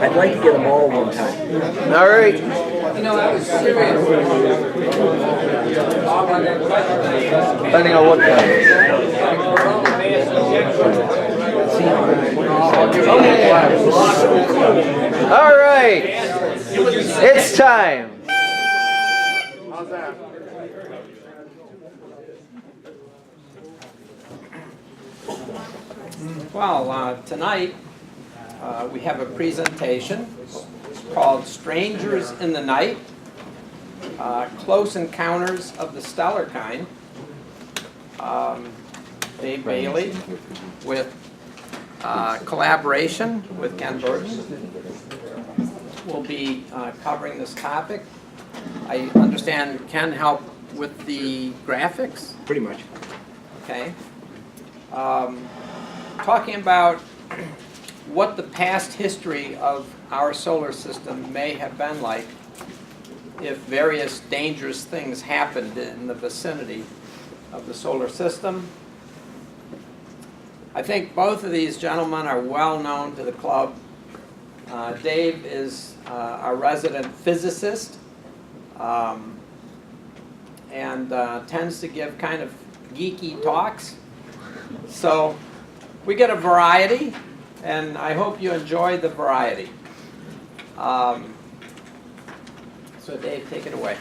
I'd like to get them all one time. All right. You know, I was serious. Depending on what kind. All right. It's time. How's that? Well, tonight we have a presentation called Strangers in the Night, Close Encounters of the Stellar Kind. Dave Bailey with collaboration with Ken Burton will be covering this topic. I understand Ken helped with the graphics. Pretty much. Okay. Talking about what the past history of our solar system may have been like if various dangerous things happened in the vicinity of the solar system. I think both of these gentlemen are well known to the club. Dave is our resident physicist and tends to give kind of geeky talks. So we get a variety, and I hope you enjoy the variety. So Dave, take it away.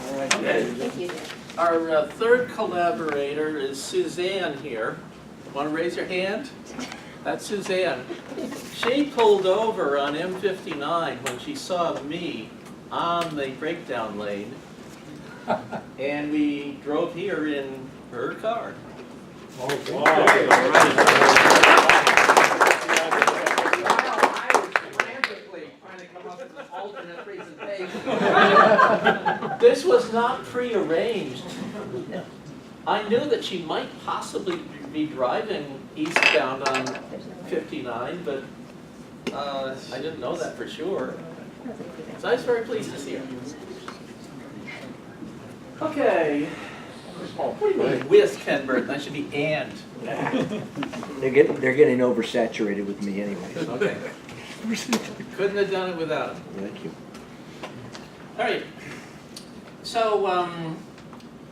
All right, our third collaborator is Suzanne here. Want to raise your hand? That's Suzanne. She pulled over on M59 when she saw me on the breakdown lane, and we drove here in her car. I was frantically trying to come up with an alternate presentation. This was not prearranged. I knew that she might possibly be driving eastbound on 59, but I didn't know that for sure. So I was very pleased to see her. Okay. What do you mean with Ken Burton? That should be and. They're getting oversaturated with me anyways. Okay. Couldn't have done it without him. Thank you. All right. So,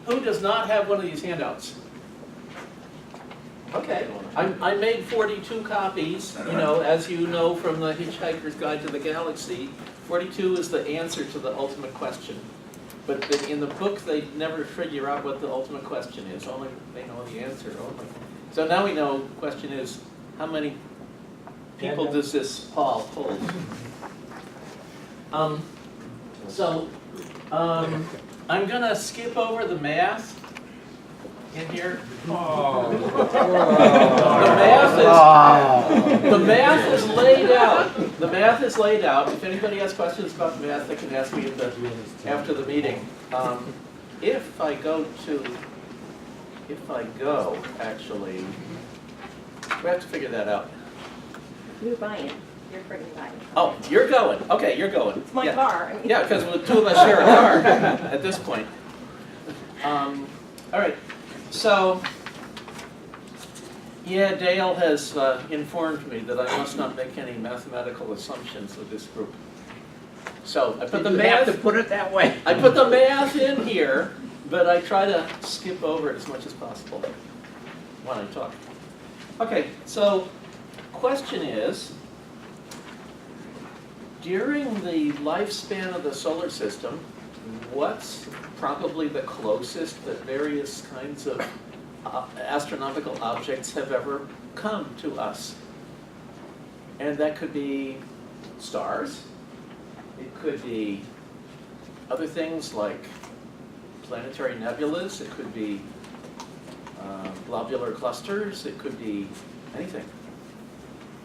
who does not have one of these handouts? Okay. I made 42 copies. You know, as you know from the Hitchhiker's Guide to the Galaxy, 42 is the answer to the ultimate question. But in the book, they never figure out what the ultimate question is. Only they know the answer only. So now we know the question is, how many people does this Paul hold? I'm going to skip over the math in here. Oh. The math is laid out. The math is laid out. If anybody has questions about the math, they can ask me after the meeting. If I go, actually, we have to figure that out. You're buying it. You're freaking buying it. Oh, you're going. Okay, you're going. It's my car. Yeah, because the two of us share a car at this point. All right. So, yeah, Dale has informed me that I must not make any mathematical assumptions with this group. So I put the math. Have to put it that way. I put the math in here, but I try to skip over it as much as possible when I talk. Okay, so question is, during the lifespan of the solar system, what's probably the closest that various kinds of astronomical objects have ever come to us? And that could be stars. It could be other things like planetary nebulas. It could be globular clusters. It could be anything.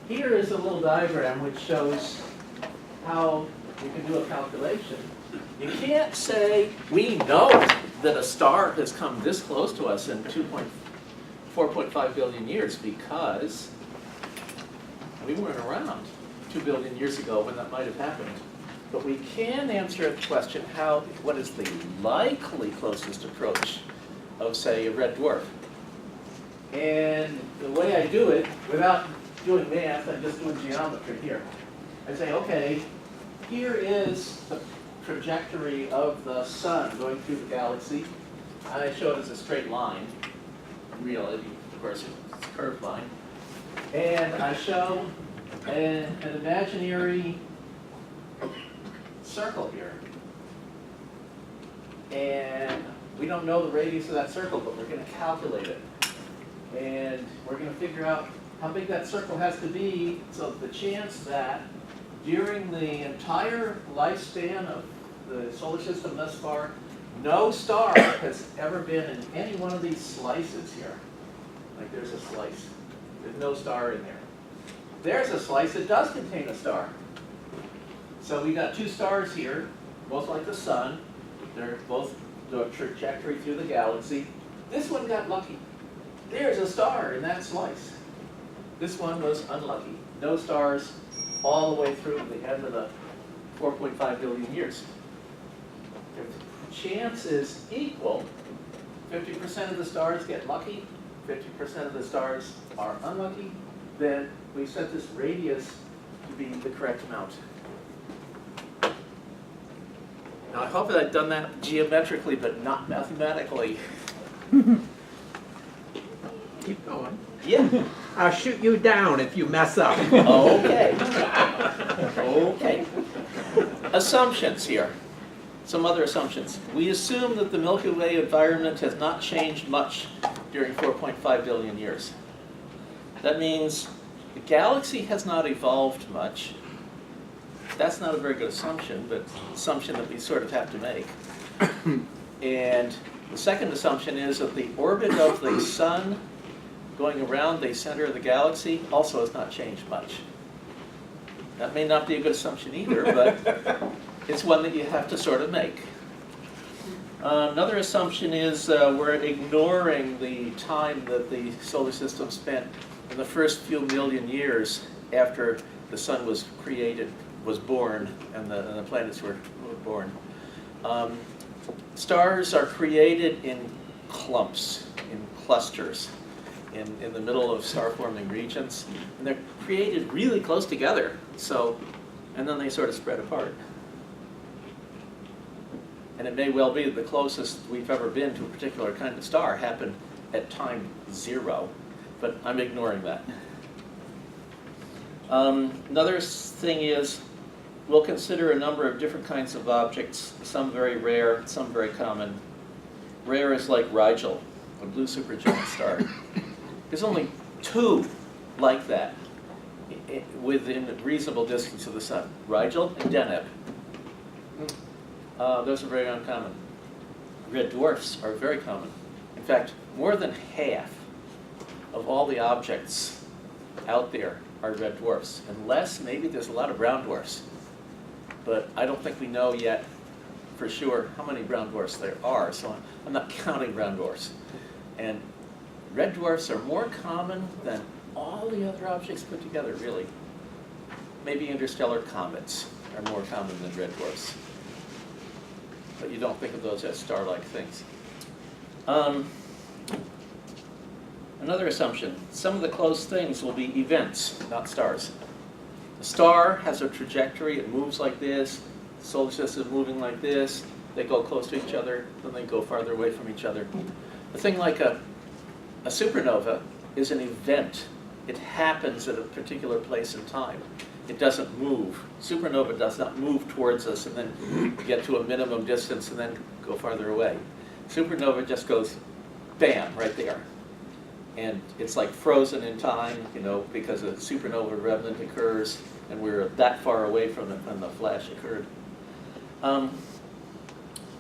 Here is a little diagram which shows how you can do a calculation. You can't say, we know that a star has come this close to us in 4.5 billion years, because we weren't around 2 billion years ago when that might have happened. But we can answer the question, what is the likely closest approach of, say, a red dwarf? And the way I do it, without doing math, I'm just doing geometry here. I say, okay, here is the trajectory of the sun going through the galaxy. I show it as a straight line. In reality, of course, it's a curved line. And I show an imaginary circle here. And we don't know the radius of that circle, but we're going to calculate it. And we're going to figure out how big that circle has to be, so the chance that during the entire lifespan of the solar system thus far, no star has ever been in any one of these slices here. Like there's a slice. There's no star in there. There's a slice that does contain a star. So we got two stars here, both like the sun. They're both the trajectory through the galaxy. This one got lucky. There's a star in that slice. This one was unlucky. No stars all the way through the end of the 4.5 billion years. If the chance is equal, 50% of the stars get lucky, 50% of the stars are unlucky, then we set this radius to be the correct amount. Now I hope that I've done that geometrically, but not mathematically. Keep going. Yeah. I'll shoot you down if you mess up. Okay. Okay. Assumptions here. Some other assumptions. We assume that the Milky Way environment has not changed much during 4.5 billion years. That means the galaxy has not evolved much. That's not a very good assumption, but assumption that we sort of have to make. And the second assumption is that the orbit of the sun going around the center of the galaxy also has not changed much. That may not be a good assumption either, but it's one that you have to sort of make. Another assumption is we're ignoring the time that the solar system spent in the first few million years after the sun was created, was born, and the planets were born. Stars are created in clumps, in clusters, in the middle of star-forming regions, and they're created really close together. So, and then they sort of spread apart. And it may well be that the closest we've ever been to a particular kind of star happened at time 0, but I'm ignoring that. Another thing is, we'll consider a number of different kinds of objects, some very rare, some very common. Rare is like Rigel, a blue supergiant star. There's only 2 like that within a reasonable distance of the sun, Rigel and Deneb. Those are very uncommon. Red dwarfs are very common. In fact, more than half of all the objects out there are red dwarfs, unless maybe there's a lot of brown dwarfs. But I don't think we know yet for sure how many brown dwarfs there are, so I'm not counting brown dwarfs. And red dwarfs are more common than all the other objects put together, really. Maybe interstellar comets are more common than red dwarfs. But you don't think of those as star-like things. Another assumption, some of the close things will be events, not stars. A star has a trajectory, it moves like this, the solar system is moving like this, they go close to each other, then they go farther away from each other. A thing like a supernova is an event. It happens at a particular place in time. It doesn't move. Supernova does not move towards us and then get to a minimum distance and then go farther away. Supernova just goes bam, right there. And it's like frozen in time, you know, because a supernova remnant occurs and we're that far away from it when the flash occurred. And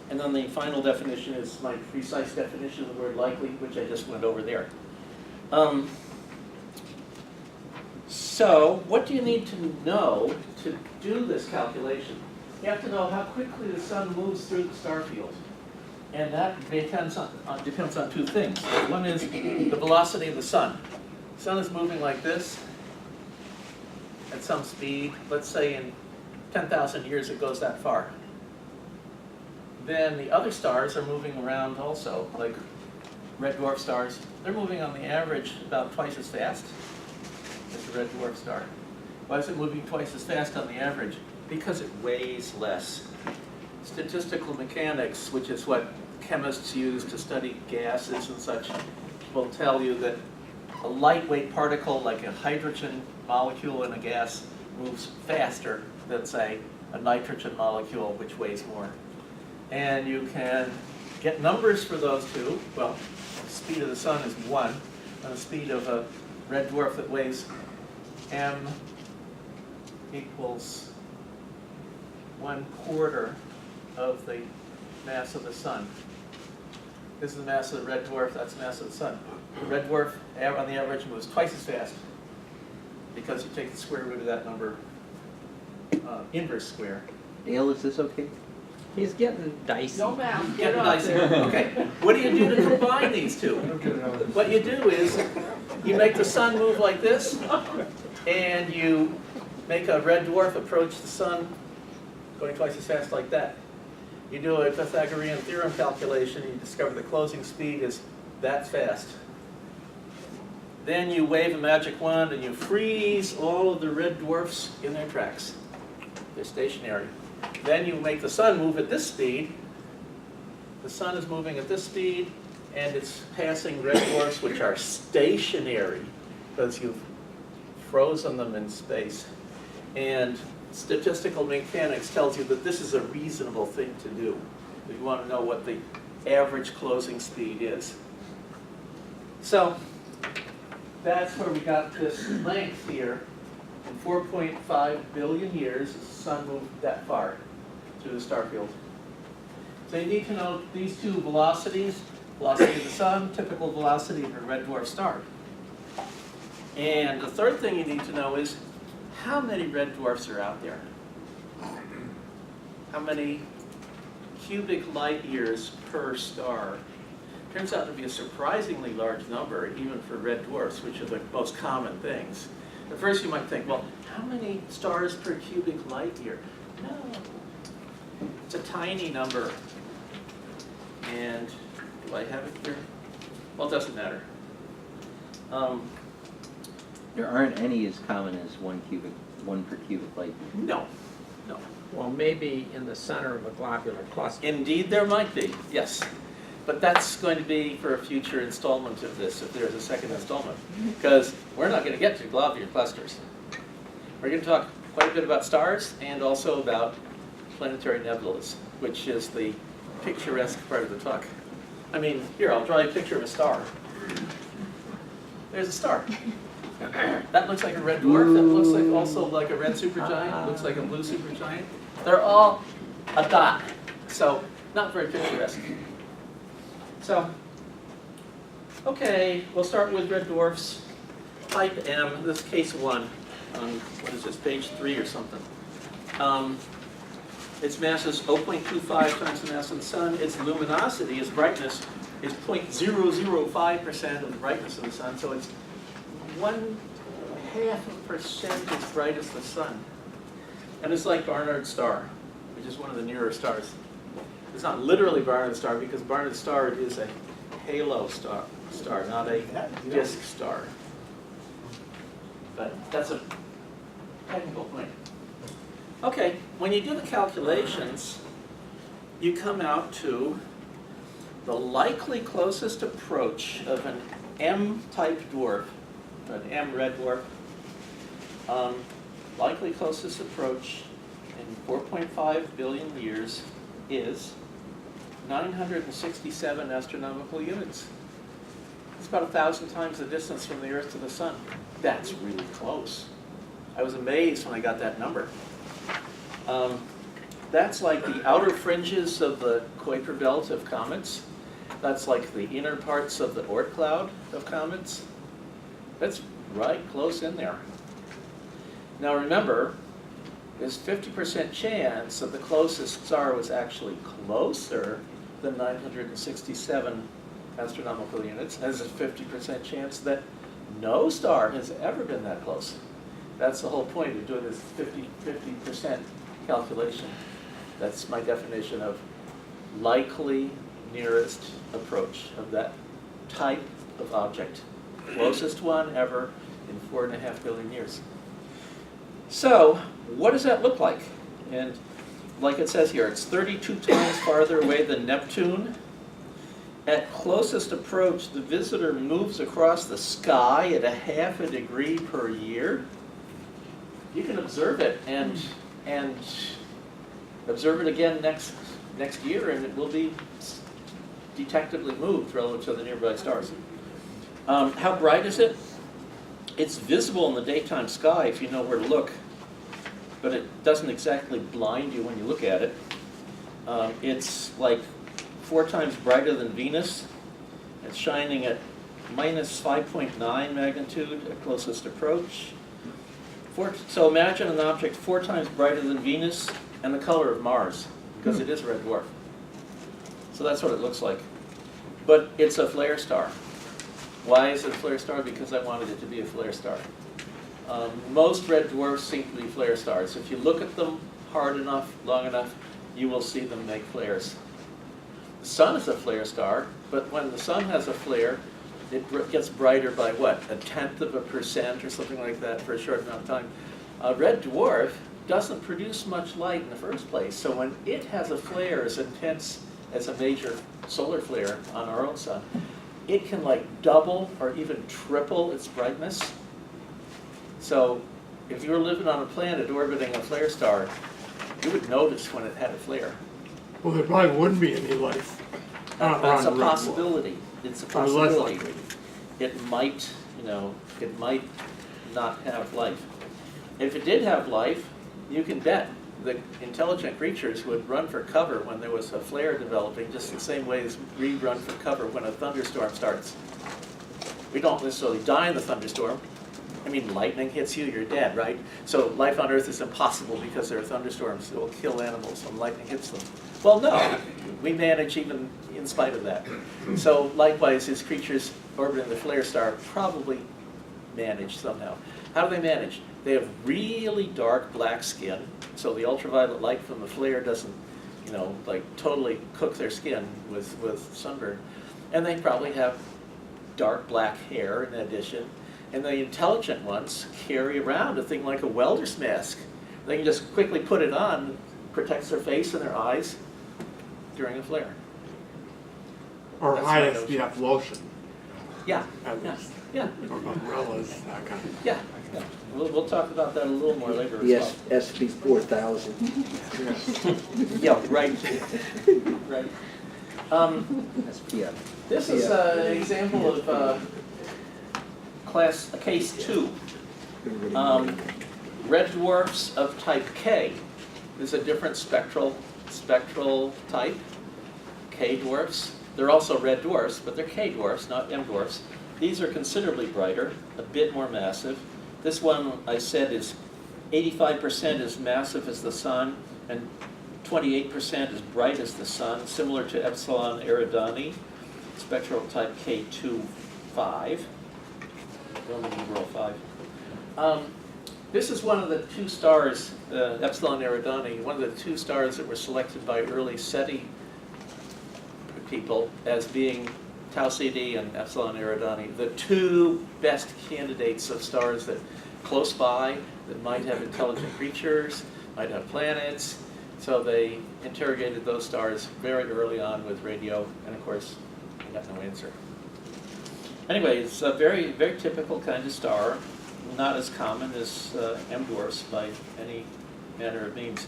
then the final definition is my precise definition of the word likely, which I just went over there. So what do you need to know to do this calculation? You have to know how quickly the sun moves through the star field. And that depends on 2 things. One is the velocity of the sun. The sun is moving like this at some speed. Let's say in 10,000 years it goes that far. Then the other stars are moving around also, like red dwarf stars. They're moving on the average about twice as fast as the red dwarf star. Why is it moving twice as fast on the average? Because it weighs less. Statistical mechanics, which is what chemists use to study gases and such, will tell you that a lightweight particle like a hydrogen molecule in a gas moves faster than, say, a nitrogen molecule, which weighs more. And you can get numbers for those two. Well, the speed of the sun is 1, and the speed of a red dwarf that weighs m equals 1/4 of the mass of the sun. This is the mass of the red dwarf, that's the mass of the sun. The red dwarf, on the average, moves twice as fast because you take the square root of that number, inverse square. Dale, is this okay? He's getting dicey. No math, get nice. Okay, what do you do to combine these two? What you do is you make the sun move like this, and you make a red dwarf approach the sun going twice as fast like that. You do a Pythagorean theorem calculation, and you discover the closing speed is that fast. Then you wave a magic wand and you freeze all of the red dwarfs in their tracks. They're stationary. Then you make the sun move at this speed. The sun is moving at this speed, and it's passing red dwarfs which are stationary because you've frozen them in space. And statistical mechanics tells you that this is a reasonable thing to do. You want to know what the average closing speed is. So that's where we got this length here. In 4.5 billion years, the sun moved that far through the star field. So you need to know these two velocities, velocity of the sun, typical velocity of a red dwarf star. And the third thing you need to know is how many red dwarfs are out there? How many cubic light years per star? Turns out to be a surprisingly large number, even for red dwarfs, which are the most common things. At first you might think, well, how many stars per cubic light year? No, it's a tiny number. And do I have it here? Well, it doesn't matter. There aren't any as common as one per cubic light year. No, no. Well, maybe in the center of a globular cluster. Indeed, there might be, yes. But that's going to be for a future installment of this, if there's a second installment. Because we're not going to get to globular clusters. We're going to talk quite a bit about stars and also about planetary nebulas, which is the picturesque part of the talk. I mean, here, I'll draw you a picture of a star. There's a star. That looks like a red dwarf. That looks like also like a red supergiant. Looks like a blue supergiant. They're all a dot. So, not very picturesque. So, okay, we'll start with red dwarfs. Type M, this is case 1 on, what is this, page 3 or something. Its mass is 0.25 times the mass of the sun. Its luminosity, its brightness, is 0.005% of the brightness of the sun. So it's 0.5% as bright as the sun. And it's like Barnard's star, which is one of the nearer stars. It's not literally Barnard's star because Barnard's star is a halo star, not a disk star. But that's a technical point. Okay, when you do the calculations, you come out to the likely closest approach of an M-type dwarf, an M red dwarf, likely closest approach in 4.5 billion years is 967 astronomical units. It's about 1,000 times the distance from the Earth to the Sun. That's really close. I was amazed when I got that number. That's like the outer fringes of the Kuiper belt of comets. That's like the inner parts of the Oort cloud of comets. That's right close in there. Now remember, there's 50% chance that the closest star was actually closer than 967 astronomical units. There's a 50% chance that no star has ever been that close. That's the whole point of doing this 50% calculation. That's my definition of likely nearest approach of that type of object. Closest one ever in 4.5 billion years. So, what does that look like? And like it says here, it's 32 times farther away than Neptune. At closest approach, the visitor moves across the sky at 0.5 degree per year. You can observe it and observe it again next year, and it will be detectably moved relative to the nearby stars. How bright is it? It's visible in the daytime sky if you know where to look, but it doesn't exactly blind you when you look at it. It's like 4 times brighter than Venus. It's shining at minus 5.9 magnitude at closest approach. So imagine an object 4 times brighter than Venus and the color of Mars, because it is a red dwarf. So that's what it looks like. But it's a flare star. Why is it a flare star? Because I wanted it to be a flare star. Most red dwarfs seem to be flare stars. If you look at them hard enough, long enough, you will see them make flares. The sun is a flare star, but when the sun has a flare, it gets brighter by what, 0.1% or something like that for a short amount of time. A red dwarf doesn't produce much light in the first place, so when it has a flare as intense as a major solar flare on our own sun, it can like double or even triple its brightness. So if you were living on a planet orbiting a flare star, you would notice when it had a flare. Well, there probably wouldn't be any life. That's a on Red Dwarf. possibility. It's a Or less possibility. likely. It might, it might not have life. If it did have life, you can bet the intelligent creatures would run for cover when there was a flare developing, just the same way as we run for cover when a thunderstorm starts. We don't necessarily die in the thunderstorm. I mean, lightning hits you, you're dead, right? So life on Earth is impossible because there are thunderstorms that will kill animals when lightning hits them. Well, no, we manage even in spite of that. So likewise, these creatures orbiting the flare star probably manage somehow. How do they manage? They have really dark black skin, so the ultraviolet light from the flare doesn't, like totally cook their skin with sunburn. And they probably have dark black hair in addition. And the intelligent ones carry around a thing like a welder's mask. They can just quickly put it on, protects their face and their eyes during a flare. Or That's high my notion. SPF lotion, Yeah, at yeah, least. yeah, Or umbrellas, that kind of. yeah. We'll talk about that a little more later as Yes, well. SP 4000. Yeah, right. Right. SPF. This is an example of case 2. Red dwarfs of type K. There's a different spectral type. K dwarfs. They're also red dwarfs, but they're K dwarfs, not M dwarfs. These are considerably brighter, a bit more massive. This one I said is 85% as massive as the sun and 28% as bright as the sun, similar to Epsilon Eridani, spectral type K25, Roman numeral 5. This is one of the 2 stars, Epsilon Eridani, one of the 2 stars that were selected by early SETI people as being Tau Ceti and Epsilon Eridani, the 2 best candidates of stars that close by, that might have intelligent creatures, might have planets. So they interrogated those stars very early on with radio, and of course, we got no answer. Anyway, it's a very, very typical kind of star, not as common as M dwarfs by any manner of means.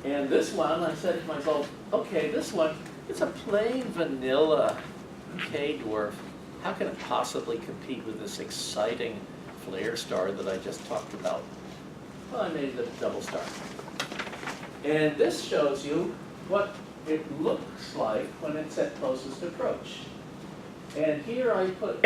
And this one, I said to myself, okay, this one, it's a plain vanilla K dwarf. How can it possibly compete with this exciting flare star that I just talked about? Well, I made it a double star. And this shows you what it looks like when it's at closest approach. And here I put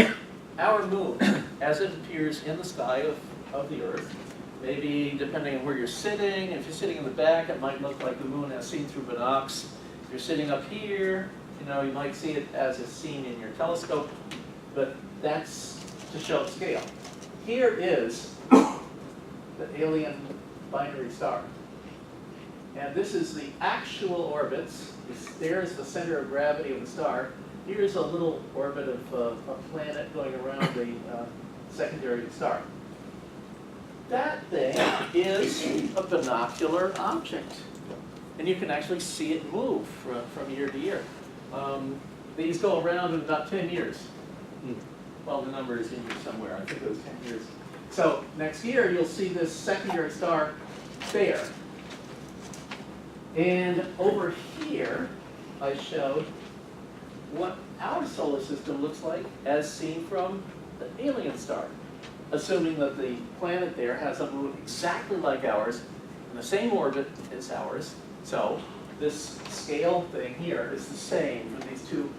our moon as it appears in the sky of the Earth. Maybe depending on where you're sitting, if you're sitting in the back, it might look like the moon as seen through binocs. If you're sitting up here, you might see it as it's seen in your telescope, but that's to show scale. Here is the alien binary star. And this is the actual orbits. There's the center of gravity of the star. Here's a little orbit of a planet going around the secondary star. that thing is a binocular object. And you can actually see it move from year to year. These go around in about 10 years. Well, the number is in here somewhere. I think it was 10 years. So next year, you'll see this secondary star there. And over here, I showed what our solar system looks like as seen from the alien star, assuming that the planet there has a moon exactly like ours, in the same orbit as ours. So this scale thing here is the same for these two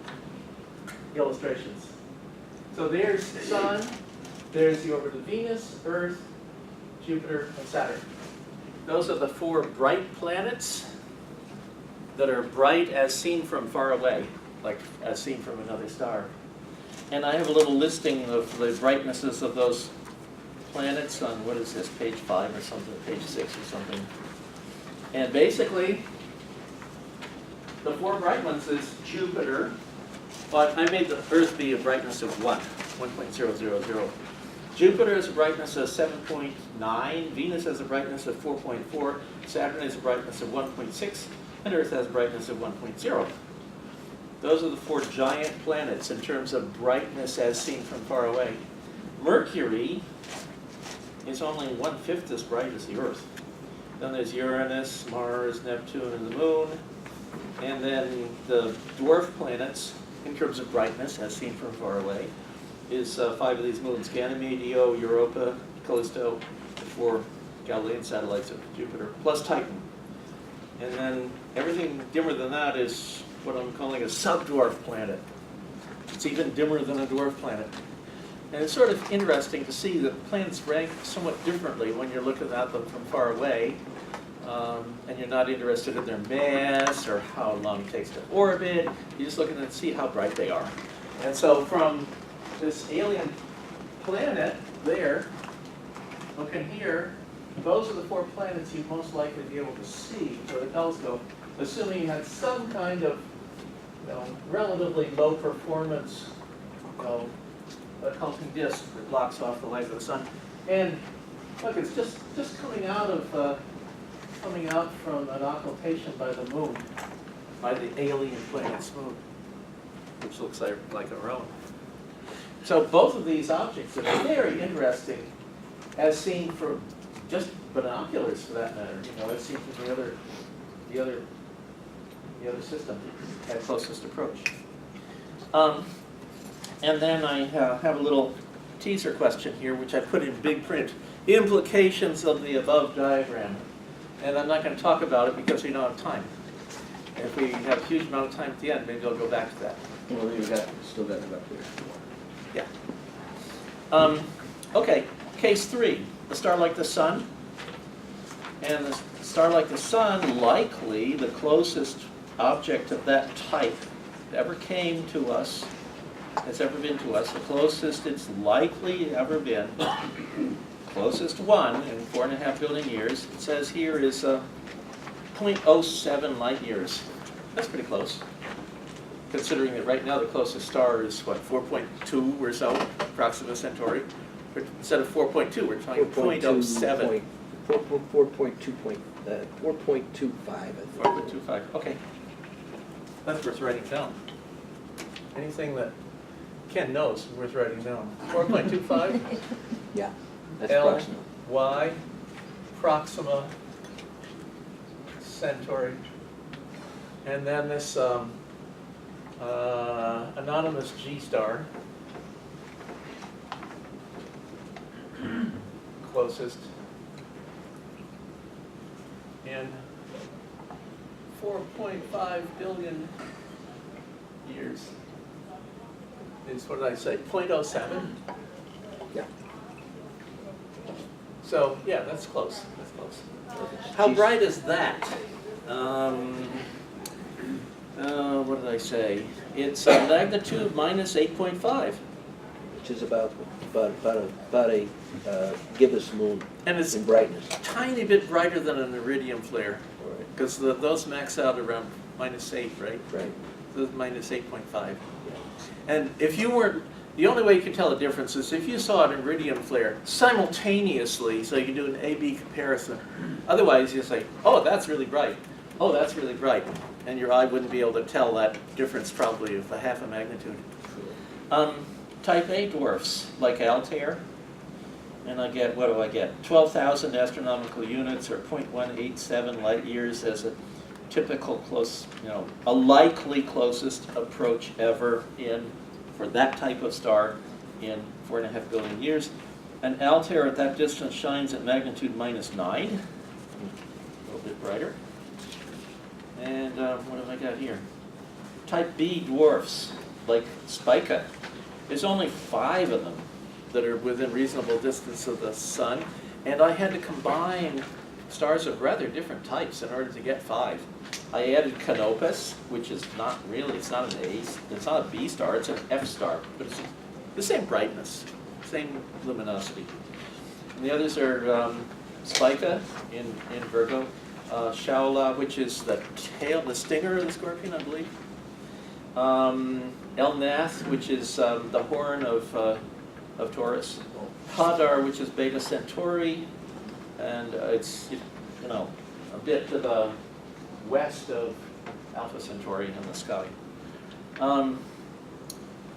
illustrations. So there's the Sun, there's the orbit of Venus, Earth, Jupiter, and Saturn. Those are the 4 bright planets that are bright as seen from far away, like as seen from another star. And I have a little listing of the brightnesses of those planets on, what is this, page 5 or something, page 6 or something. And basically, the 4 bright ones is Jupiter, but I made the Earth be a brightness of 1.000. Jupiter has a brightness of 7.9, Venus has a brightness of 4.4, Saturn has a brightness of 1.6, and Earth has a brightness of 1.0. Those are the 4 giant planets in terms of brightness as seen from far away. Mercury is only 1/5 as bright as the Earth. Then there's Uranus, Mars, Neptune, and the Moon. And then the dwarf planets, in terms of brightness as seen from far away, is 5 of these moons: Ganymede, Io, Europa, Callisto, the 4 Galilean satellites of Jupiter, plus Titan. And then everything dimmer than that is what I'm calling a sub-dwarf planet. It's even dimmer than a dwarf planet. And it's sort of interesting to see that planets rank somewhat differently when you're looking at them from far away, and you're not interested in their mass or how long it takes to orbit. You're just looking to see how bright they are. And so from this alien planet there, looking here, those are the 4 planets you'd most likely be able to see with a telescope, assuming you had some kind of, relatively low performance, occulting disk that blocks off the light of the sun. And look, it's just coming out from an occultation by the moon, by the alien planet's moon, which looks like our own. So both of these objects are very interesting as seen from just binoculars, for that matter. As seen from the other system at closest approach. And then I have a little teaser question here, which I put in big print. Implications of the above diagram. And I'm not going to talk about it because we don't have time. And if we have a huge amount of time at the end, maybe I'll go back to that. Well, you still got it up there. Yeah. Okay, case 3. A star like the Sun. And the star like the Sun, likely the closest object of that type that ever came to us, has ever been to us, the closest it's likely ever been, closest one in 4.5 billion years, it says here is 0.07 light years. That's pretty close, considering that right now the closest star is, 4.2 or so, Proxima Centauri. But instead of 4.2, we're talking 0.07. 4.25, I think. 4.25, okay. That's worth writing down. Anything that Ken knows is worth writing down. 4.25? Yeah, that's L, Proxima. Y, Proxima Centauri. And then this anonymous G star, closest, in 4.5 billion years is, what did I say, 0.07? Yeah. So, yeah, that's close, that's close. How bright is that? What did I say? It's a magnitude minus 8.5. Which is about a gibbous moon And it's in brightness. tiny bit brighter than an iridium flare, Right. because those max out around -8, right? Right. So it's minus 8.5. Yeah. And if you weren't The only way you can tell the difference is if you saw an iridium flare simultaneously, so you can do an A-B comparison. Otherwise, you say, oh, that's really bright. Oh, that's really bright. And your eye wouldn't be able to tell that difference probably of a half a magnitude. Type A dwarfs, like Altair. And I get, what do I get? 12,000 astronomical units, or 0.187 light years as a typical close, a likely closest approach ever for that type of star in 4.5 billion years. And Altair at that distance shines at magnitude -9, a little bit brighter. And what have I got here? Type B dwarfs, like Spica. There's only 5 of them that are within reasonable distance of the sun, and I had to combine stars of rather different types in order to get 5. I added Canopus, which is not really, it's not an A, it's not a B star, it's an F star, but it's the same brightness, same luminosity. And the others are Spica in Virgo, Shaula, which is the tail, the stinger of the scorpion, I believe. Elnath, which is the horn of Taurus. Hadar, which is Beta Centauri, and it's a bit to the west of Alpha Centauri in the sky.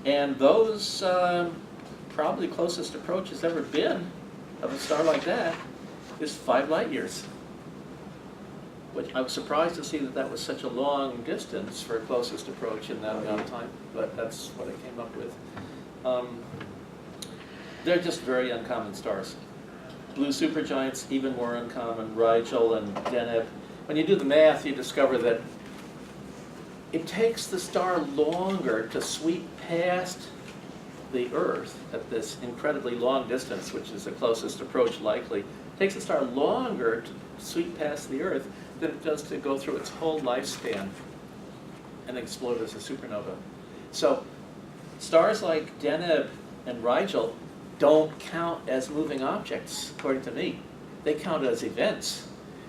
And those probably closest approach has ever been of a star like that is 5 light years. Which I was surprised to see that was such a long distance for a closest approach in that amount of time, but that's what I came up with. They're just very uncommon stars. Blue supergiants, even more uncommon, Rigel and Deneb. When you do the math, you discover that it takes the star longer to sweep past the Earth at this incredibly long distance, which is the closest approach likely. It takes the star longer to sweep past the Earth than it does to go through its whole lifespan and explode as a supernova. So stars like Deneb and Rigel don't count as moving objects, according to me. They count as events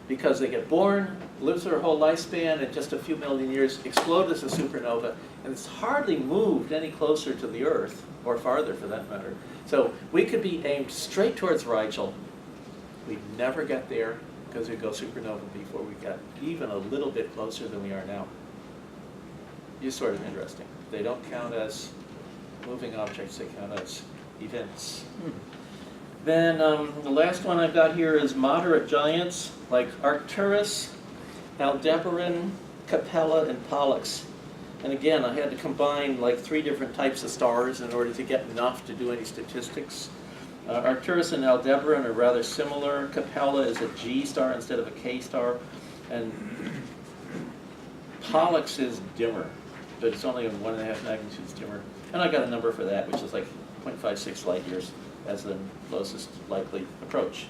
because they get born, live their whole lifespan, and just a few million years explode as a supernova, and it's hardly moved any closer to the Earth, or farther for that matter. So we could be aimed straight towards Rigel. We'd never get there because we'd go supernova before we got even a little bit closer than we are now. It's sort of interesting. They don't count as moving objects, they count as events. Then the last one I've got here is moderate giants like Arcturus, Aldebaran, Capella, and Pollux. And again, I had to combine like 3 different types of stars in order to get enough to do any statistics. Arcturus and Aldebaran are rather similar. Capella is a G star instead of a K star. And Pollux is dimmer, but it's only 1.5 magnitudes dimmer. And I got a number for that, which is like 0.56 light years as the closest likely approach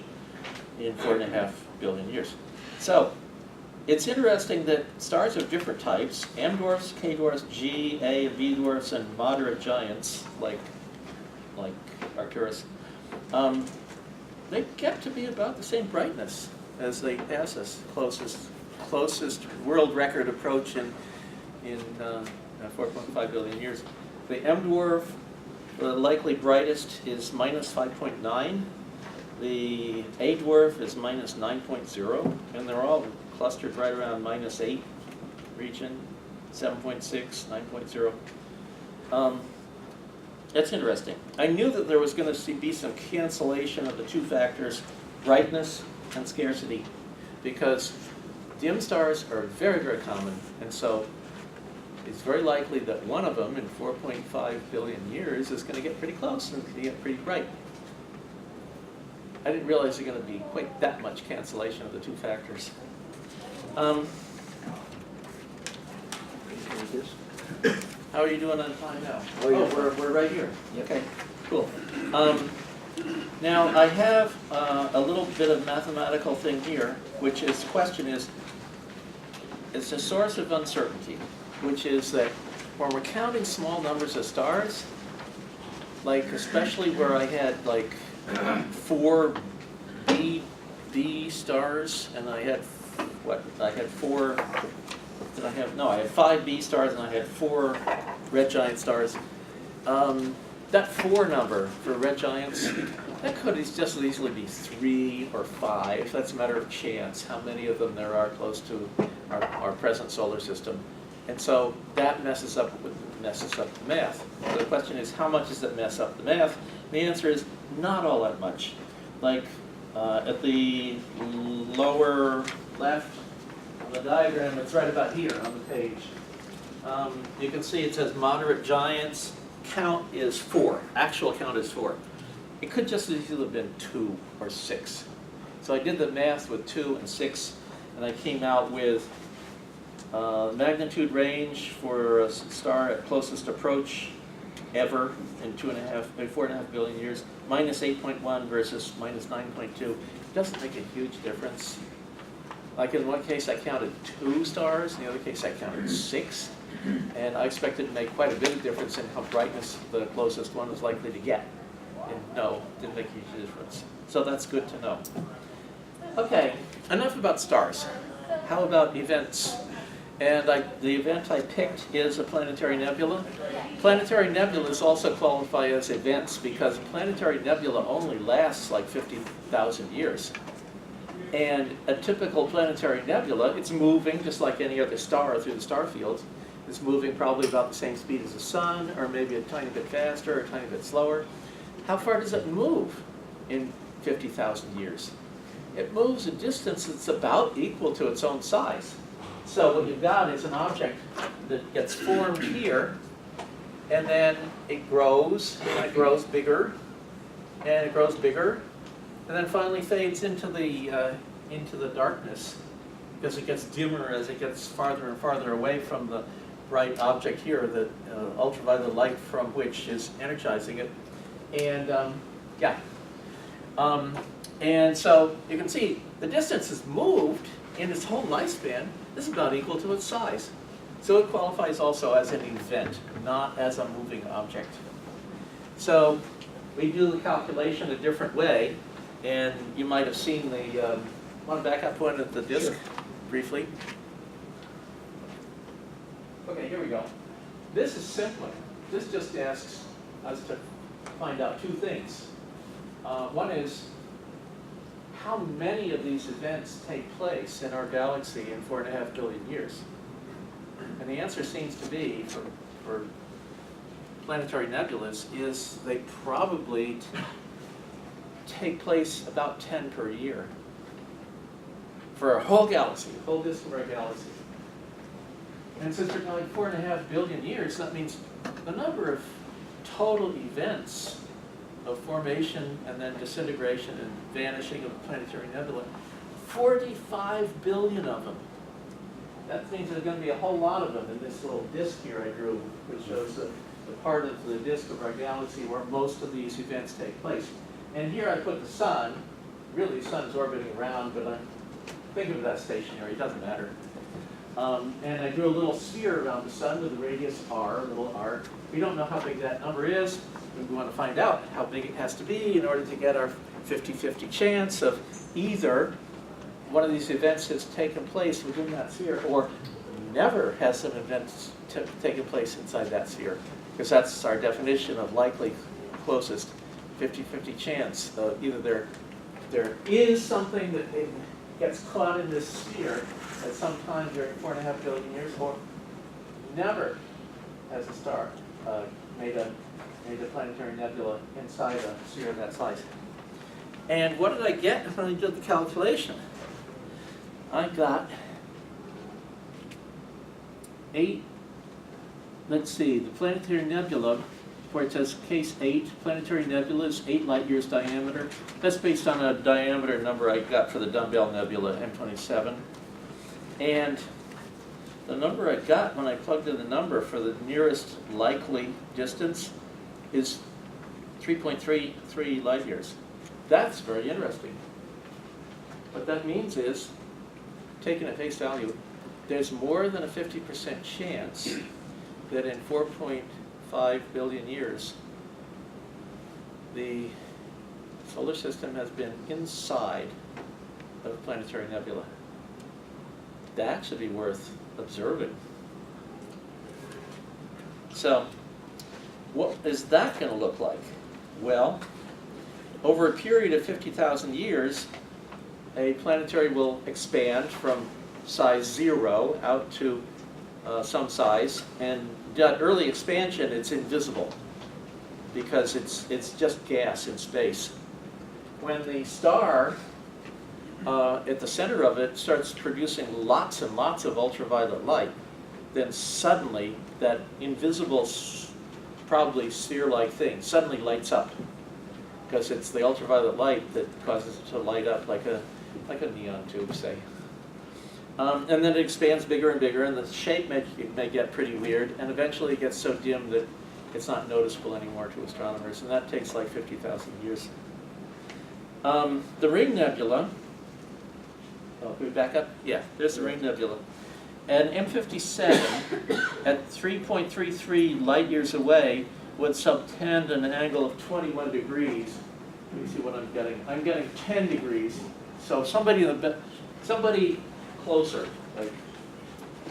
in 4.5 billion years. So it's interesting that stars of different types, M dwarfs, K dwarfs, G, A, and V dwarfs, and moderate giants like Arcturus, they get to be about the same brightness as they pass us. Closest world record approach in 4.5 billion years. The M dwarf, the likely brightest, is -5.9. The A dwarf is -9.0, and they're all clustered right around -8 region, 7.6, 9.0. That's interesting. I knew that there was going to be some cancellation of the 2 factors, brightness and scarcity, because dim stars are very, very common, and so it's very likely that one of them in 4.5 billion years is going to get pretty close and going to get pretty bright. I didn't realize there's going to be quite that much cancellation of the 2 factors. How are you doing on time now? Oh, yeah. We're right here. Okay, cool. Now I have a little bit of mathematical thing here, which is, the question is, it's a source of uncertainty, which is that when we're counting small numbers of stars, like especially where I had like 4 B stars, and I had, I had 4, did I have, no, I had 5 B stars and I had 4 red giant stars. that 4 number for red giants, that could just as easily be 3 or 5. That's a matter of chance, how many of them there are close to our present solar system. And so that messes up the math. So the question is, how much does it mess up the math? The answer is not all that much. Like at the lower left on the diagram, it's right about here on the page. You can see it says moderate giants, count is 4, actual count is 4. It could just as easily have been 2 or 6. So I did the math with 2 and 6, and I came out with magnitude range for a star at closest approach ever in 4.5 billion years, minus 8.1 versus minus 9.2. It doesn't make a huge difference. Like in one case I counted 2 stars, in the other case I counted 6. And I expected to make quite a bit of difference in how brightness the closest one was likely to get. And no, didn't make a huge difference. So that's good to know. Okay, enough about stars. How about events? And the event I picked is a planetary nebula. Planetary nebulas also qualify as events because a planetary nebula only lasts like 50,000 years. And a typical planetary nebula, it's moving just like any other star through the star fields. It's moving probably about the same speed as the sun, or maybe a tiny bit faster, or a tiny bit slower. How far does it move in 50,000 years? It moves a distance that's about equal to its own size. So what you've got is an object that gets formed here, and then it grows, and it grows bigger, and it grows bigger, and then finally fades into the darkness because it gets dimmer as it gets farther and farther away from the bright object here, the ultraviolet light from which is energizing it. And and so you can see the distance has moved in its whole lifespan. This is about equal to its size. So it qualifies also as an event, not as a moving object. So we do the calculation a different way, and you might have seen the, want to back up one at the disk briefly? Okay, here we go. This is simpler. This just asks us to find out 2 things. One is, how many of these events take place in our galaxy in 4.5 billion years? And the answer seems to be, for planetary nebulas, is they probably take place about 10 per year. For our whole galaxy, the whole disk of our galaxy. And since we're going 4.5 billion years, that means the number of total events of formation and then disintegration and vanishing of a planetary nebula, 45 billion of them. That means there's going to be a whole lot of them in this little disk here I drew, which shows the part of the disk of our galaxy where most of these events take place. And here I put the sun. Really, the sun's orbiting around, but think of that stationary, it doesn't matter. And I drew a little sphere around the sun with a radius r, a little r. We don't know how big that number is. We want to find out how big it has to be in order to get our 50-50 chance of either one of these events has taken place within that sphere or never has an event taken place inside that sphere. Because that's our definition of likely closest 50-50 chance. Either there is something that gets caught in this sphere at some time during 4.5 billion years, or never has a star made a planetary nebula inside a sphere of that size. And what did I get when I did the calculation? I got 8, let's see, the planetary nebula, where it says case 8, planetary nebula is 8 light years diameter. That's based on a diameter number I got for the Dumbbell Nebula, M27. And the number I got when I plugged in the number for the nearest likely distance is 3.33 light years. That's very interesting. What that means is, taken at face value, there's more than a 50% chance that in 4.5 billion years, the solar system has been inside of a planetary nebula. That should be worth observing. So, what is that going to look like? Well, over a period of 50,000 years, a planetary will expand from size 0 out to some size, and that early expansion, it's invisible because it's just gas in space. When the star at the center of it starts producing lots and lots of ultraviolet light, then suddenly that invisible, probably sphere-like thing suddenly lights up, because it's the ultraviolet light that causes it to light up like a neon tube, say. And then it expands bigger and bigger, and the shape may get pretty weird, and eventually it gets so dim that it's not noticeable anymore to astronomers, and that takes like 50,000 years. The Ring Nebula, can we back up? Yeah, there's the Ring Nebula. And M57, at 3.33 light years away, would subtend an angle of 21 degrees. Let me see what I'm getting. I'm getting 10 degrees. So somebody closer, like,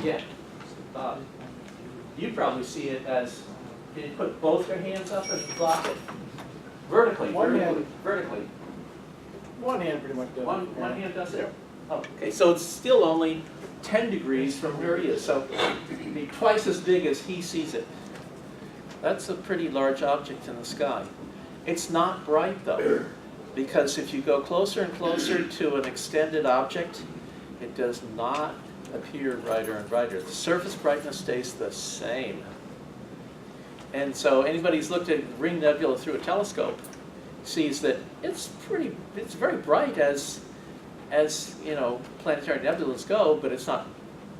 yeah. You probably see it as, can you put both your hands up and block it? Vertically. One hand. Vertically. One hand pretty much does. One hand does it? Oh, okay, so it's still only 10 degrees from where he is, so it'd be twice as big as he sees it. That's a pretty large object in the sky. It's not bright though, because if you go closer and closer to an extended object, it does not appear brighter and brighter. The surface brightness stays the same. And so anybody who's looked at Ring Nebula through a telescope sees that it's very bright as you know, planetary nebulas go, but it's not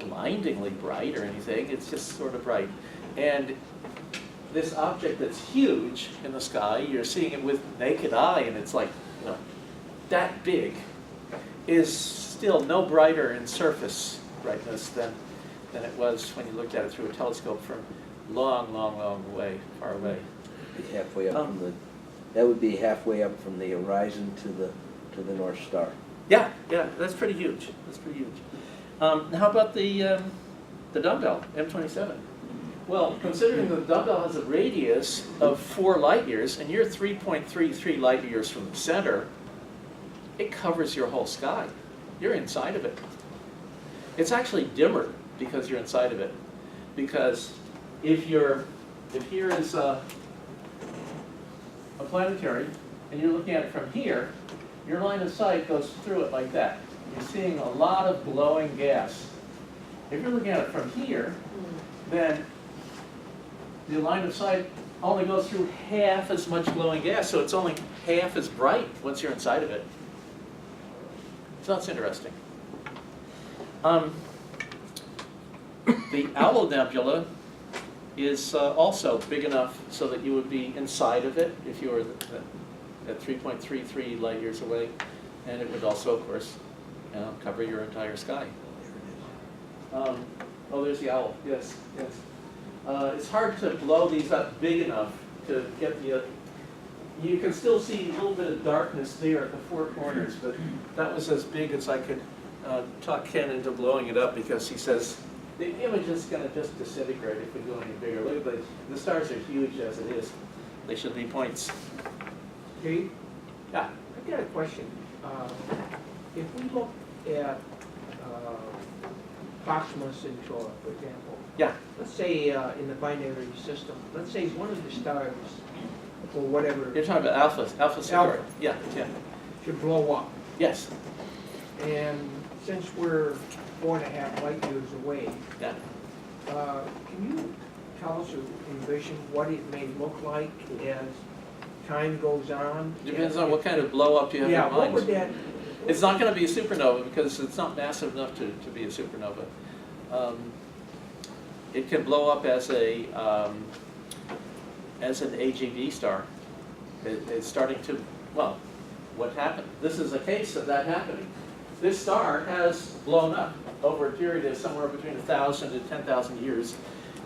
blindingly bright or anything. It's just sort of bright. And this object that's huge in the sky, you're seeing it with naked eye, and it's like, you know, that big, is still no brighter in surface brightness than it was when you looked at it through a telescope from long, long, long way, far away. Halfway up from the, that would be halfway up from the horizon to the North Star. Yeah, that's pretty huge. That's pretty huge. How about the dumbbell, M27? Well, considering the dumbbell has a radius of 4 light years, and you're 3.33 light years from the center, it covers your whole sky. You're inside of it. It's actually dimmer because you're inside of it. Because if here is a planetary, and you're looking at it from here, your line of sight goes through it like that. You're seeing a lot of glowing gas. If you're looking at it from here, then the line of sight only goes through half as much glowing gas, so it's only half as bright once you're inside of it. So that's interesting. The Owl Nebula is also big enough so that you would be inside of it if you were at 3.33 light years away, and it would also, of course, cover your entire sky. Oh, there's the owl. Yes. It's hard to blow these up big enough to get the. You can still see a little bit of darkness there at the 4 corners, but that was as big as I could talk Ken into blowing it up, because he says the image is going to just disintegrate if we go any bigger. Look at the stars are huge as it is. They should be points. Dave, Yeah. I got a question. If we look at Proxima Centauri, for example, Yeah. let's say in the binary system, let's say one of the stars, or whatever, You're talking about Alpha Centauri. Yeah. should blow up. Yes. And since we're 4.5 light years away, Yeah. can you tell us or envision what it may look like as time goes on? Depends on what kind of blow up you have Yeah, in what mind. would that, It's not going to be a supernova because it's not massive enough to be a supernova. It can blow up as an AGV star. It's starting to, well, what happened? This is a case of that happening. This star has blown up over a period of somewhere between 1,000 to 10,000 years,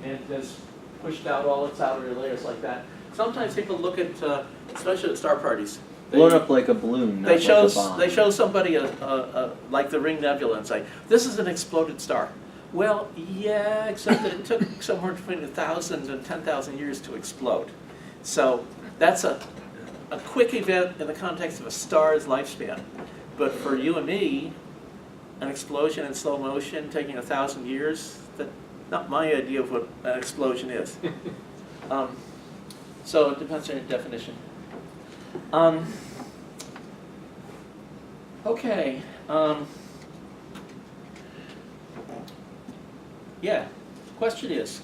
and has pushed out all its outer layers like that. Sometimes people look at, especially at star parties, Blown up like a balloon, not they like show a bomb. they show somebody like the Ring Nebula and say, "This is an exploded star." Well, yeah, except that it took somewhere between 1,000 and 10,000 years to explode. So that's a quick event in the context of a star's lifespan. But for you and me, an explosion in slow motion taking 1,000 years, that's not my idea of what an explosion is. So it depends on your definition. Okay. Yeah, question is,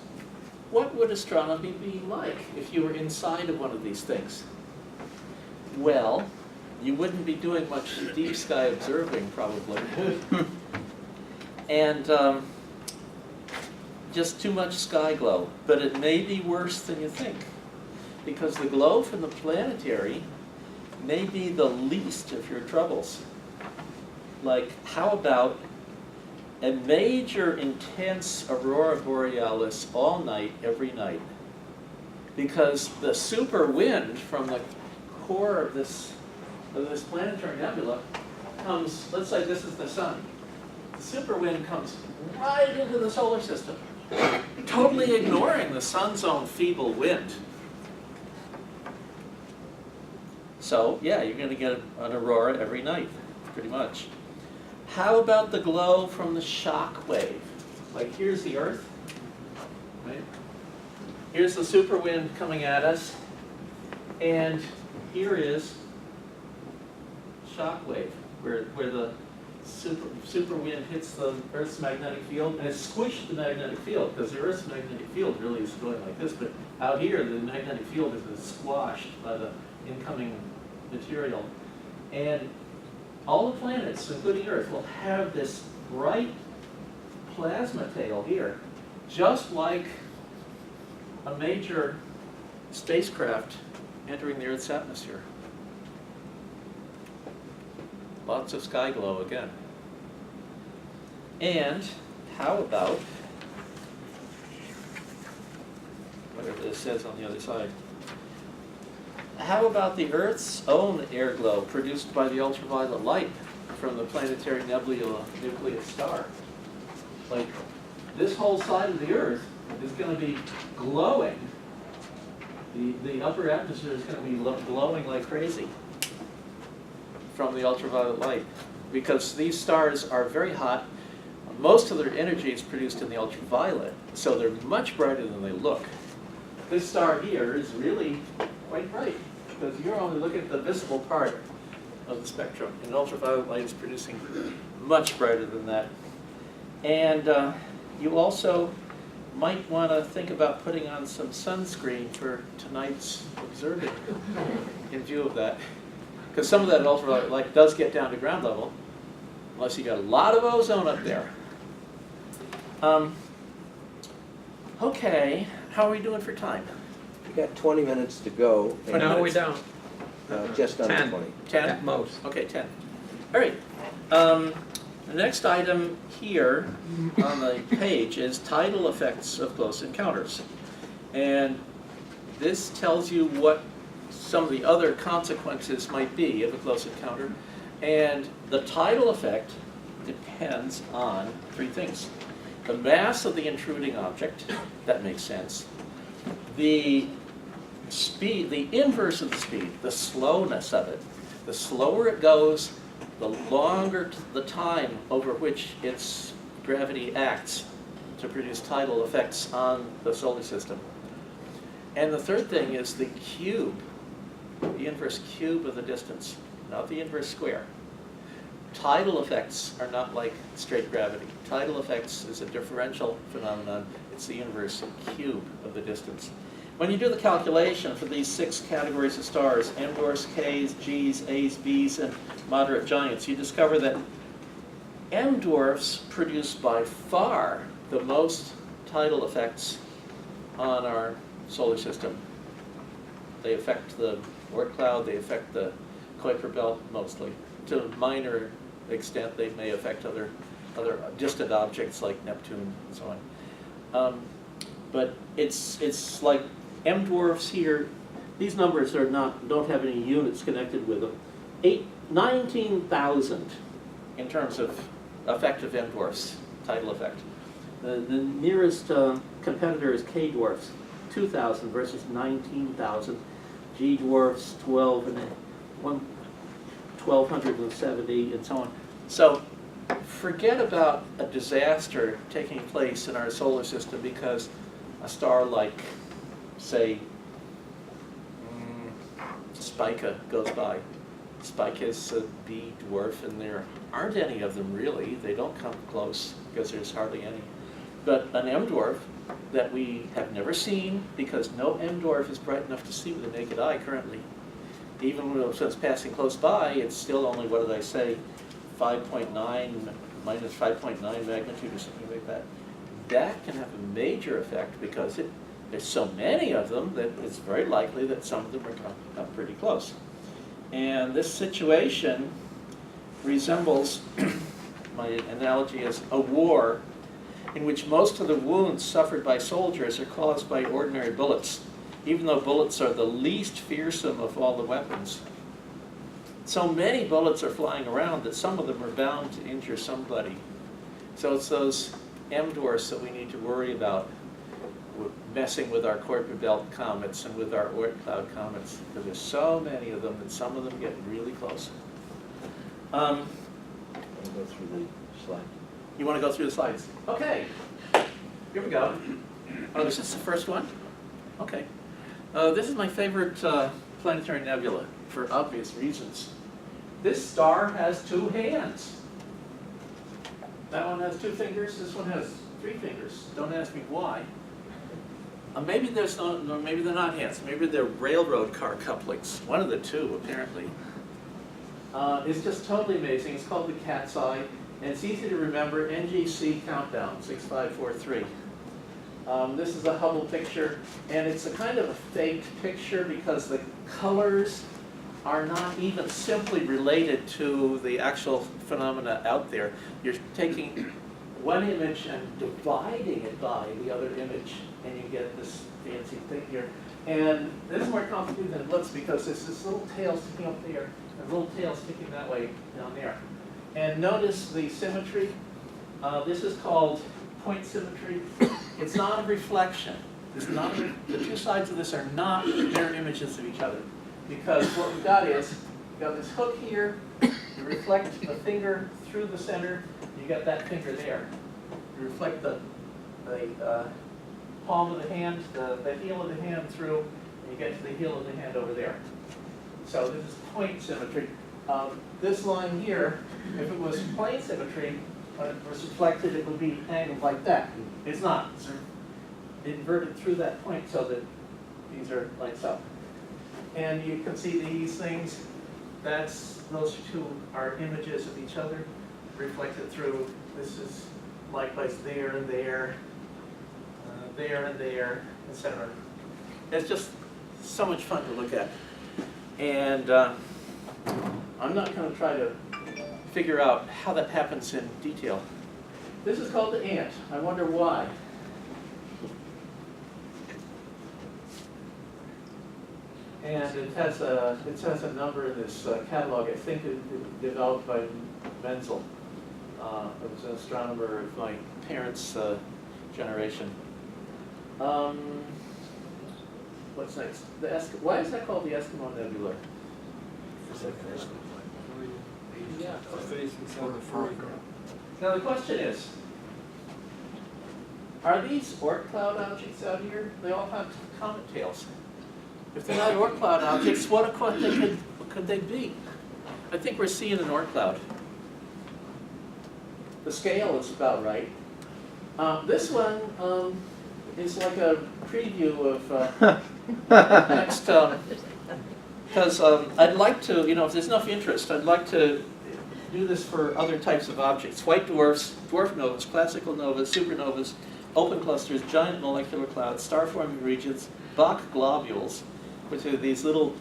what would astronomy be like if you were inside of one of these things? Well, you wouldn't be doing much deep sky observing, probably. And just too much sky glow. But it may be worse than you think, because the glow from the planetary may be the least of your troubles. Like, how about a major intense aurora borealis all night, every night? Because the super wind from the core of this planetary nebula comes, let's say this is the sun. The super wind comes right into the solar system, totally ignoring the sun's own feeble wind. So, yeah, you're going to get an aurora every night, pretty much. How about the glow from the shock wave? Like, here's the Earth, right? Here's the super wind coming at us, and here is shock wave, where the super wind hits the Earth's magnetic field, and it squished the magnetic field, because the Earth's magnetic field really is going like this, but out here the magnetic field has been squashed by the incoming material. And all the planets, including Earth, will have this bright plasma tail here, just like a major spacecraft entering the Earth's atmosphere. Lots of sky glow again. And how about whatever this says on the other side? How about the Earth's own air glow produced by the ultraviolet light from the Planetary Nebula nucleus star? Like, this whole side of the Earth is going to be glowing. The upper atmosphere is going to be glowing like crazy from the ultraviolet light, because these stars are very hot. Most of their energy is produced in the ultraviolet, so they're much brighter than they look. This star here is really quite bright, because you're only looking at the visible part of the spectrum, and ultraviolet light is producing much brighter than that. And you also might want to think about putting on some sunscreen for tonight's observing in view of that. Because some of that ultraviolet light does get down to ground level, unless you got a lot of ozone up there. Okay, how are we doing for time? We got 20 minutes to go. and No, we don't. Just under 10. 20. 10? At most. Okay, 10. All right. The next item here on the page is tidal effects of close encounters. And this tells you what some of the other consequences might be of a close encounter. And the tidal effect depends on three things. The mass of the intruding object, that makes sense. The speed, the inverse of the speed, the slowness of it. The slower it goes, the longer the time over which its gravity acts to produce tidal effects on the solar system. And the third thing is the cube, the inverse cube of the distance, not the inverse square. Tidal effects are not like straight gravity. Tidal effects is a differential phenomenon. It's the inverse cube of the distance. When you do the calculation for these 6 categories of stars, M dwarfs, Ks, Gs, As, Bs, and moderate giants, you discover that M dwarfs produce by far the most tidal effects on our solar system. They affect the Oort cloud, they affect the Kuiper belt mostly. To a minor extent, they may affect other distant objects like Neptune and so on. But it's like M dwarfs here. These numbers don't have any units connected with them. 19,000 in terms of effective M dwarfs, tidal effect. The nearest competitor is K dwarfs, 2,000 versus 19,000. G dwarfs 1,270 and so on. So forget about a disaster taking place in our solar system because a star like, say, Spica goes by. Spica is a B dwarf, and there aren't any of them really. They don't come close because there's hardly any. But an M dwarf that we have never seen, because no M dwarf is bright enough to see with the naked eye currently. Even though it's passing close by, it's still only, what did I say, 5.9 minus 5.9 magnitude or something like that. That can have a major effect because there's so many of them that it's very likely that some of them are come pretty close. And this situation resembles, my analogy is a war in which most of the wounds suffered by soldiers are caused by ordinary bullets, even though bullets are the least fearsome of all the weapons. So many bullets are flying around that some of them are bound to injure somebody. So it's those M dwarfs that we need to worry about, messing with our Kuiper belt comets and with our Oort cloud comets, because there's so many of them that some of them get really close. I'll go through the slide. You want to go through the slides? Okay, here we go. Oh, this is the first one? Okay. This is my favorite planetary nebula, for obvious reasons. This star has 2 hands. That one has 2 fingers, this one has 3 fingers. Don't ask me why. Maybe there's no, maybe they're not hands. Maybe they're railroad car couplings. One of the 2, apparently. It's just totally amazing. It's called the cat's eye, and it's easy to remember. NGC countdown 6543. This is a Hubble picture, and it's a kind of a faked picture because the colors are not even simply related to the actual phenomena out there. You're taking one image and dividing it by the other image, and you get this fancy thing here. And this is more complicated than it looks because there's this little tail sticking up there, and a little tail sticking that way down there. And notice the symmetry. This is called point symmetry. It's not a reflection. It's not the 2 sides of this are not mirror images of each other. Because what we've got is, you've got this hook here, you reflect the finger through the center, you get that finger there. You reflect the palm of the hand, the heel of the hand through, and you get to the heel of the hand over there. So this is point symmetry. This line here, if it was plane symmetry, when it was reflected, it would be angled like that. It's not. It's inverted through that point so that these are like so. And you can see these things. Those 2 are images of each other reflected through. This is likewise there and there, there and there, etc. It's just so much fun to look at. And I'm not going to try to figure out how that happens in detail. This is called the ant. I wonder why. And it has a number in this catalog. I think it developed by Menzel. It was an astronomer of my parents' generation. What's next? Why is that called the Eskimo Nebula? Yeah. Now the question is, are these Oort cloud objects out here? They all have comet tails. If they're not Oort cloud objects, what could they be? I think we're seeing an Oort cloud. The scale is about right. This one is like a preview of next. Because I'd like to, if there's enough interest, I'd like to do this for other types of objects. White dwarfs, dwarf novas, classical novas, supernovas, open clusters, giant molecular clouds, star-forming regions, Bach globules, which are these little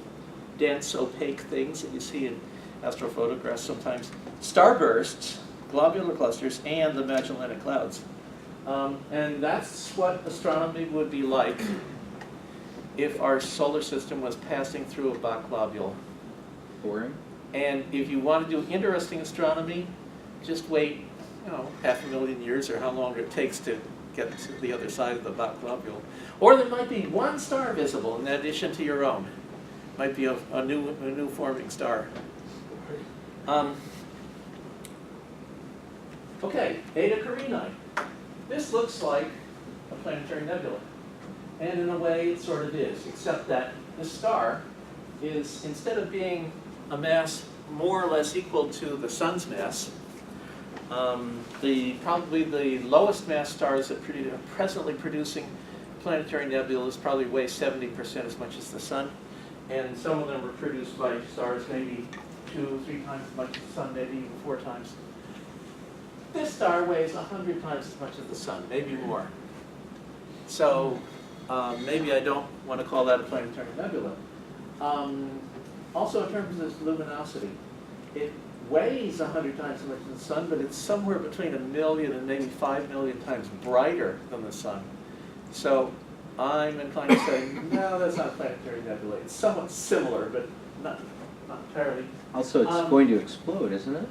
dense, opaque things that you see in astrophotographs sometimes, starbursts, globular clusters, and the Magellanic Clouds. And that's what astronomy would be like if our solar system was passing through a Bach globule. Boring. And if you want to do interesting astronomy, just wait, 500,000 years or how long it takes to get to the other side of the globule. Or there might be one star visible in addition to your own. Might be a new forming star. Okay, Eta Carinae. This looks like a planetary nebula. And in a way, it sort of is, except that the star is, instead of being a mass more or less equal to the sun's mass, probably the lowest mass stars that are presently producing planetary nebulas probably weigh 70% as much as the sun. And some of them are produced by stars maybe 2 or 3 times as much as the sun, maybe even 4 times. This star weighs 100 times as much as the sun, maybe more. So maybe I don't want to call that a planetary nebula. Also in terms of its luminosity, it weighs 100 times as much as the sun, but it's somewhere between 1 million and maybe 5 million times brighter than the sun. So I'm inclined to say, no, that's not a planetary nebula. It's somewhat similar, but not entirely. Also, it's going to explode, isn't it?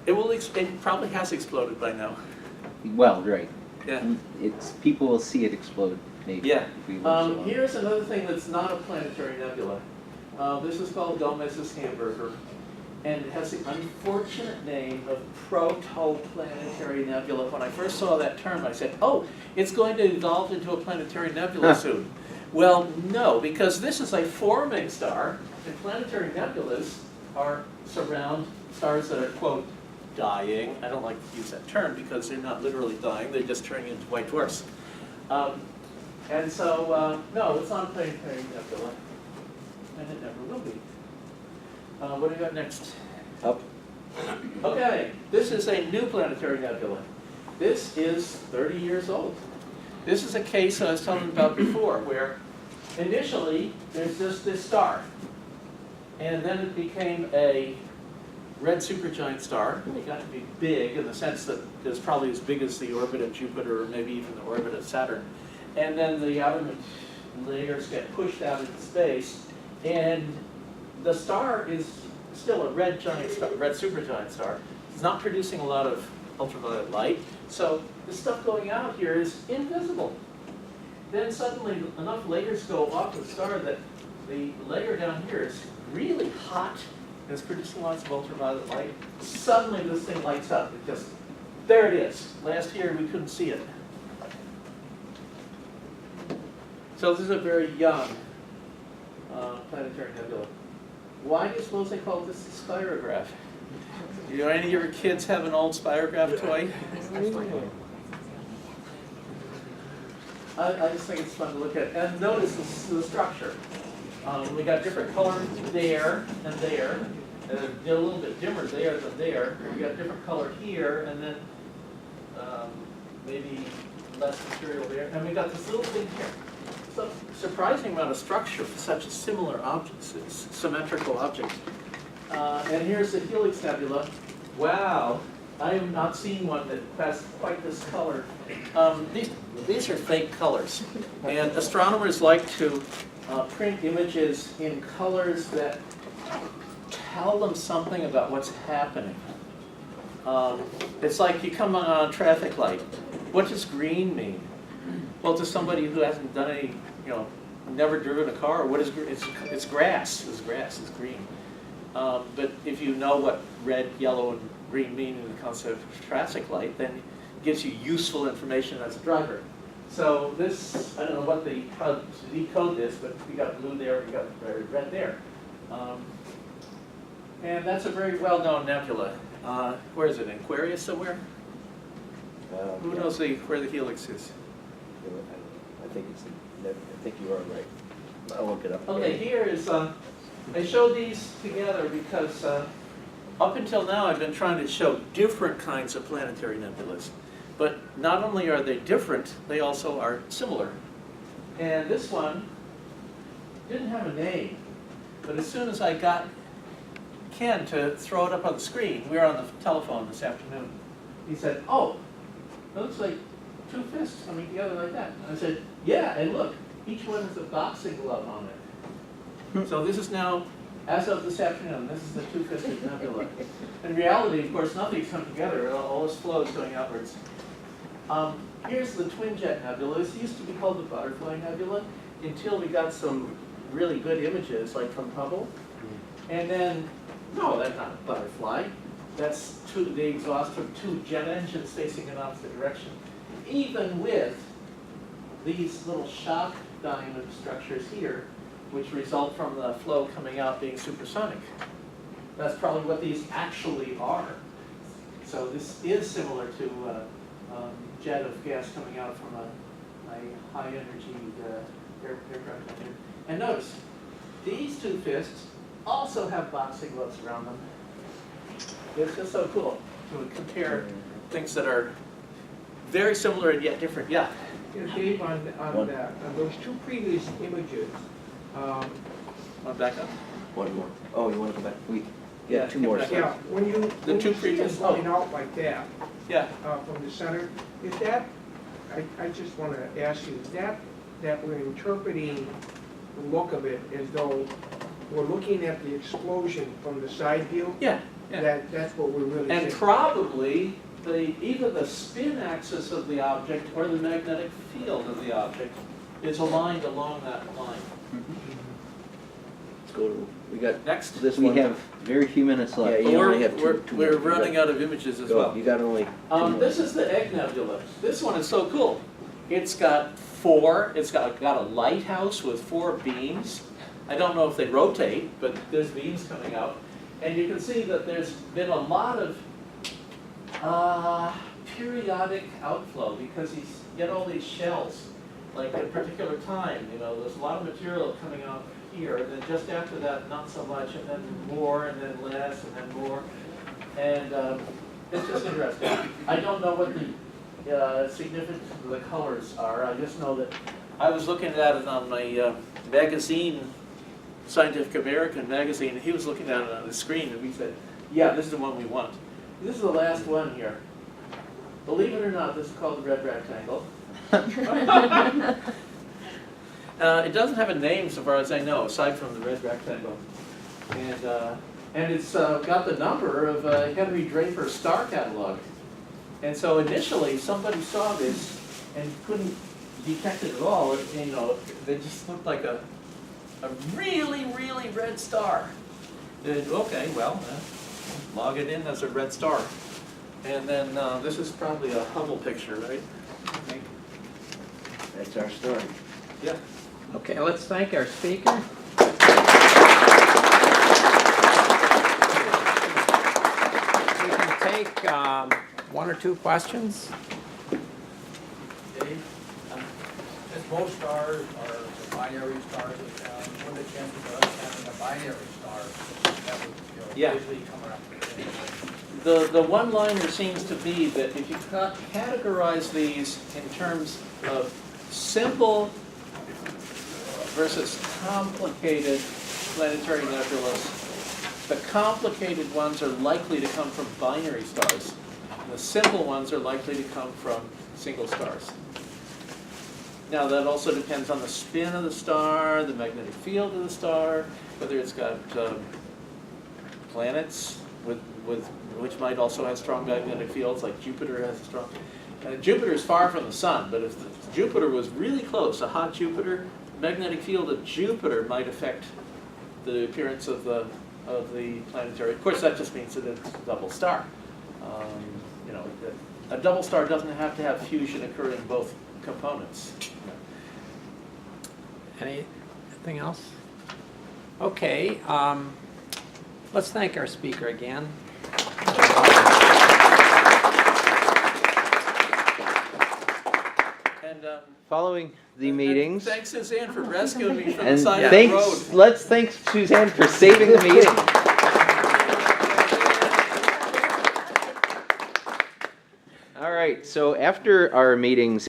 It probably has exploded by now. Well, right. Yeah. People will see it explode, maybe. Yeah. If we live so long. Here's another thing that's not a planetary nebula. This is called Gomez's hamburger, and it has the unfortunate name of protoplanetary nebula. When I first saw that term, I said, oh, it's going to evolve into a planetary nebula soon. Well, no, because this is a forming star, and planetary nebulas surround stars that are, quote, dying. I don't like to use that term because they're not literally dying, they're just turning into white dwarfs. And so, no, it's not a planetary nebula, and it never will be. What do we got next? Up. Okay, this is a new planetary nebula. This is 30 years old. This is a case I was telling you about before, where initially there's just this star, and then it became a red supergiant star. It got to be big in the sense that it was probably as big as the orbit of Jupiter, or maybe even the orbit of Saturn. And then the outer layers get pushed out into space, and the star is still a red supergiant star. It's not producing a lot of ultraviolet light, so the stuff going out here is invisible. Then suddenly enough layers go off the star that the layer down here is really hot, and it's producing lots of ultraviolet light. Suddenly this thing lights up. There it is. Last year we couldn't see it. So this is a very young planetary nebula. Why do you suppose they call this a spirograph? Do any of your kids have an old spirograph toy? I just think it's fun to look at. And notice the structure. We got different colors there and there. They're a little bit dimmer there than there. We got different color here, and then maybe less material there. And we got this little thing here. So surprising amount of structure for such a similar object, symmetrical object. And here's the Helix Nebula. Wow, I have not seen one that has quite this color. These are fake colors, and astronomers like to print images in colors that tell them something about what's happening. It's like you come on a traffic light. What does green mean? Well, to somebody who hasn't done any, never driven a car, what is green? It's grass. It's grass. It's green. But if you know what red, yellow, and green mean in the concept of traffic light, then it gives you useful information as a driver. So this, I don't know how to decode this, but we got blue there, we got red there. And that's a very well-known nebula. Where is it, in Aquarius somewhere? Who knows where the helix is? I think you are right. I'll look it up. Okay, here is, I showed these together because up until now I've been trying to show different kinds of planetary nebulas. But not only are they different, they also are similar. And this one didn't have a name, but as soon as I got Ken to throw it up on the screen, we were on the telephone this afternoon, he said, oh, it looks like 2 fists coming together like that. And I said, yeah, and look, each one has a boxing glove on it. So this is now, as of this afternoon, this is the 2-fisted nebula. In reality, of course, nothing's come together. All this flow is going outwards. Here's the Twin Jet Nebula. This used to be called the Butterfly Nebula until we got some really good images, like from Hubble. And then, no, that's not a butterfly. That's the exhaust from 2 jet engines facing in opposite direction. Even with these little shock diamond structures here, which result from the flow coming out being supersonic. That's probably what these actually are. So this is similar to jet of gas coming out from a high energy aircraft engine. And notice, these 2 fists also have boxing gloves around them. It's just so cool to compare things that are very similar and yet different. Yeah. Dave, on those 2 previous images, Want to back up? One more. Oh, you want to go back? Yeah, 2 more. back yeah, when you The when 2 you see previous. them line out like that Yeah. from the center, is that? I just want to ask you, is that we're interpreting the look of it as though we're looking at the explosion from the side view? Yeah. Yeah. That's what we're really And saying. probably either the spin axis of the object or the magnetic field of the object is aligned along that line. Let's go to, we got Next. this We one. have very few minutes Yeah, left. you only have two We're more. running out of images as Go, well. you got only 2 more. This is the Egg Nebula. This one is so cool. It's got a lighthouse with 4 beams. I don't know if they rotate, but there's beams coming out. And you can see that there's been a lot of periodic outflow because you get all these shells, like at a particular time, there's a lot of material coming out here, and then just after that, not so much, and then more, and then less, and then more. And it's just interesting. I don't know what the significance of the colors are. I just know that I was looking at it on my magazine, Scientific American magazine, and he was looking at it on the screen, and we said, yeah, this is the one we want. This is the last one here. Believe it or not, this is called the red rectangle. It doesn't have a name so far as I know, aside from the red rectangle. And it's got the number of Henry Draper's star catalog. And so initially, somebody saw this and couldn't detect it at all. They just looked like a really, really red star. Okay, well, log it in as a red star. And then this is probably a Hubble picture, right? I think. That's our story. Yeah. Okay, let's thank our speaker. We can take 1 or 2 questions. Dave, as most stars are binary stars, what are the chances of us having a binary star that would Yeah. usually come around? The one-liner seems to be that if you categorize these in terms of simple versus complicated planetary nebulas, the complicated ones are likely to come from binary stars, and the simple ones are likely to come from single stars. Now that also depends on the spin of the star, the magnetic field of the star, whether it's got planets which might also have strong magnetic fields, like Jupiter has a strong. Jupiter is far from the sun, but if Jupiter was really close, a hot Jupiter, the magnetic field of Jupiter might affect the appearance of the planetary. Of course, that just means that it's a double star. A double star doesn't have to have fusion occur in both components. Anything else? Okay, let's thank our speaker again. And Following the meetings, thanks, Suzanne, for rescuing me from the and side of the road. let's thank Suzanne for saving the meeting. All right, so after our meetings